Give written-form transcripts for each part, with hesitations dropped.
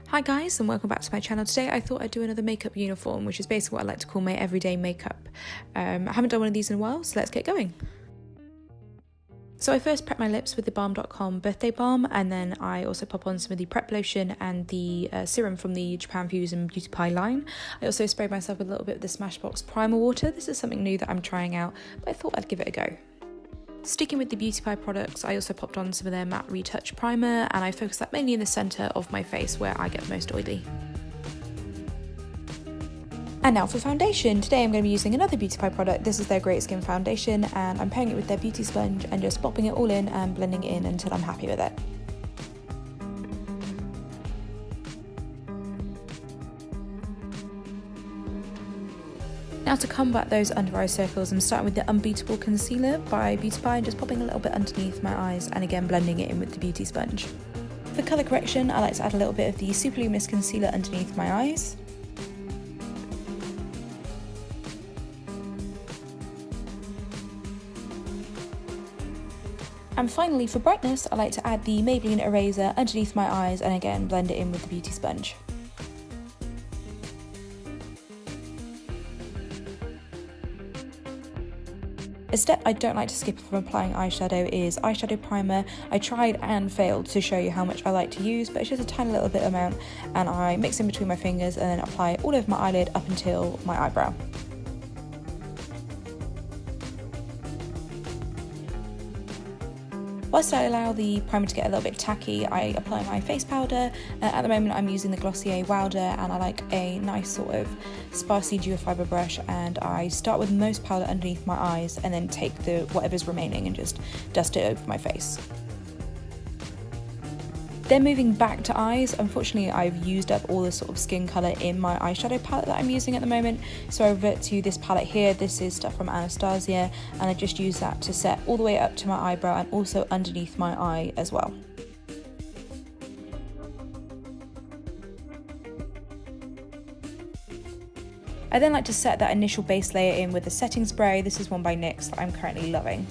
Hi guys, and welcome back to my channel. Today I thought I'd do another makeup uniform, which is basically what I like to call my everyday makeup. I haven't done one of these in a while, so let's get going. So I first prep my lips with the Balm.com birthday balm, and then I also pop on some of the prep lotion and the serum from the Japan Fusion Beauty Pie line. I also sprayed myself with a little bit of the Smashbox primer water. This is something new that I'm trying out, but I thought I'd give it a go. Sticking with the Beauty Pie products, I also popped on some of their matte Retouch primer, and I focused that mainly in the centre of my face where I get most oily. And now for foundation. Today I'm going to be using another Beauty Pie product. This is their Great Skin Foundation, and I'm pairing it with their beauty sponge and just popping it all in and blending it in until I'm happy with it. Now to combat those under eye circles, I'm starting with the Unbeatable concealer by Beauty Pie and just popping a little bit underneath my eyes and again blending it in with the beauty sponge. For colour correction, I like to add a little bit of the Super Luminous concealer underneath my eyes. And finally, for brightness, I like to add the Maybelline eraser underneath my eyes and again blend it in with the beauty sponge. A step I don't like to skip from applying eyeshadow is eyeshadow primer. I tried and failed to show you how much I like to use, but it's just a tiny little bit amount, and I mix in between my fingers and then apply it all over my eyelid up until my eyebrow. Whilst I allow the primer to get a little bit tacky, I apply my face powder. At the moment I'm using the Glossier Wilder, and I like a nice sort of sparsely duofiber brush, and I start with most powder underneath my eyes and then take the whatever's remaining and just dust it over my face. Then moving back to eyes, unfortunately I've used up all the sort of skin colour in my eyeshadow palette that I'm using at the moment, so I revert to this palette here. This is stuff from Anastasia, and I just use that to set all the way up to my eyebrow and also underneath my eye as well. I then like to set that initial base layer in with a setting spray. This is one by NYX that I'm currently loving.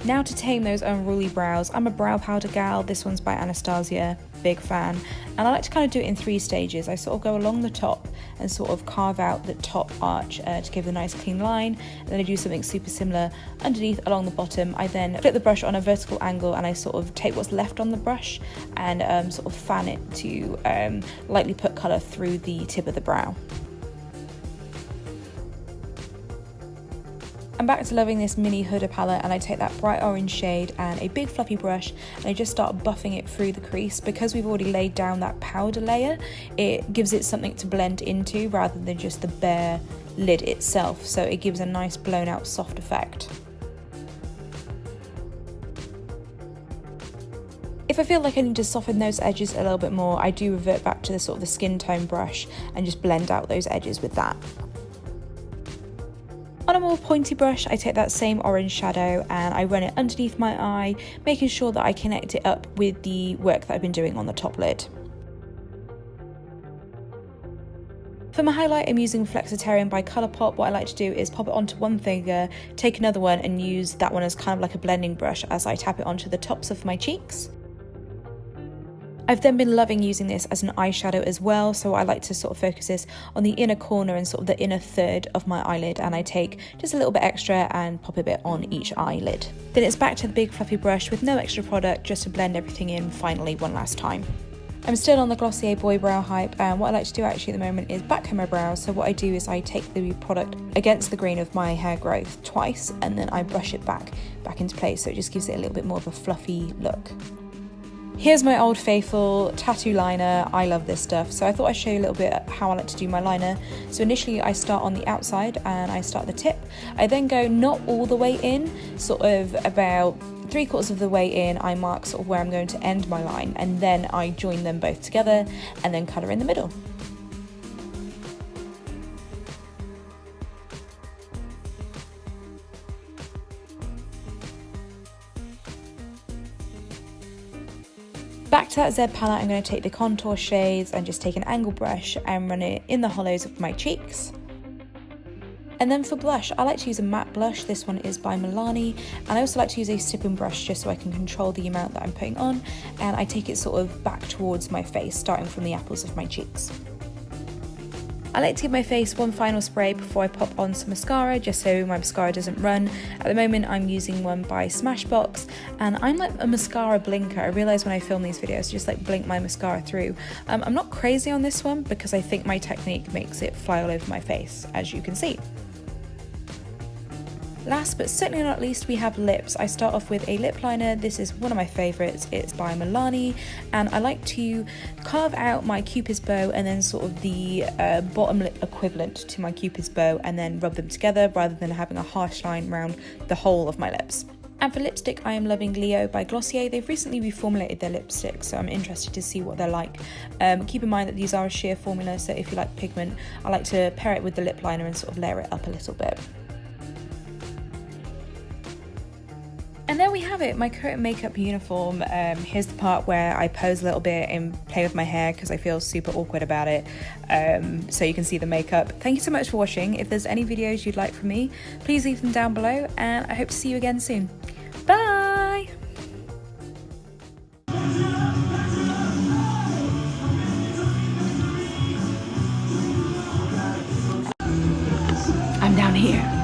Now to tame those unruly brows, I'm a brow powder gal. This one's by Anastasia, big fan. And I like to kind of do it in 3 stages. I sort of go along the top and sort of carve out the top arch to give a nice clean line. And then I do something super similar underneath along the bottom. I then flip the brush on a vertical angle and I sort of take what's left on the brush and sort of fan it to lightly put colour through the tip of the brow. I'm back to loving this mini Huda palette, and I take that bright orange shade and a big fluffy brush and I just start buffing it through the crease. Because we've already laid down that powder layer, it gives it something to blend into rather than just the bare lid itself, so it gives a nice blown out soft effect. If I feel like I need to soften those edges a little bit more, I do revert back to the sort of the skin tone brush and just blend out those edges with that. On a more pointy brush, I take that same orange shadow and I run it underneath my eye, making sure that I connect it up with the work that I've been doing on the top lid. For my highlight, I'm using Flexitarian by Colourpop. What I like to do is pop it onto one finger, take another one and use that one as kind of like a blending brush as I tap it onto the tops of my cheeks. I've then been loving using this as an eyeshadow as well, so I like to sort of focus this on the inner corner and sort of the inner third of my eyelid, and I take just a little bit extra and pop a bit on each eyelid. Then it's back to the big fluffy brush with no extra product, just to blend everything in finally one last time. I'm still on the Glossier Boy Brow hype, and what I like to do actually at the moment is backcomb my brows. So what I do is I take the product against the grain of my hair growth twice and then I brush it back into place, so it just gives it a little bit more of a fluffy look. Here's my old faithful tattoo liner. I love this stuff, so I thought I'd show you a little bit how I like to do my liner. So initially I start on the outside and I start the tip. I then go not all the way in, sort of about 3/4 of the way in. I mark sort of where I'm going to end my line, and then I join them both together and then colour in the middle. Back to that Z palette, I'm going to take the contour shades and just take an angle brush and run it in the hollows of my cheeks. And then for blush, I like to use a matte blush. This one is by Milani, and I also like to use a stippling brush just so I can control the amount that I'm putting on, and I take it sort of back towards my face, starting from the apples of my cheeks. I like to give my face one final spray before I pop on some mascara, just so my mascara doesn't run. At the moment I'm using one by Smashbox, and I'm like a mascara blinker. I realise when I film these videos, I just like blink my mascara through. I'm not crazy on this one because I think my technique makes it fly all over my face, as you can see. Last but certainly not least, we have lips. I start off with a lip liner. This is one of my favourites. It's by Milani, and I like to carve out my Cupid's bow and then sort of the bottom lip equivalent to my Cupid's bow, and then rub them together rather than having a harsh line around the whole of my lips. And for lipstick, I am loving Leo by Glossier. They've recently reformulated their lipsticks, so I'm interested to see what they're like. Keep in mind that these are a sheer formula, so if you like pigment, I like to pair it with the lip liner and sort of layer it up a little bit. And there we have it, my current makeup uniform. Here's the part where I pose a little bit and play with my hair because I feel super awkward about it, so you can see the makeup. Thank you so much for watching. If there's any videos you'd like from me, please leave them down below, and I hope to see you again soon. Bye! I'm down here.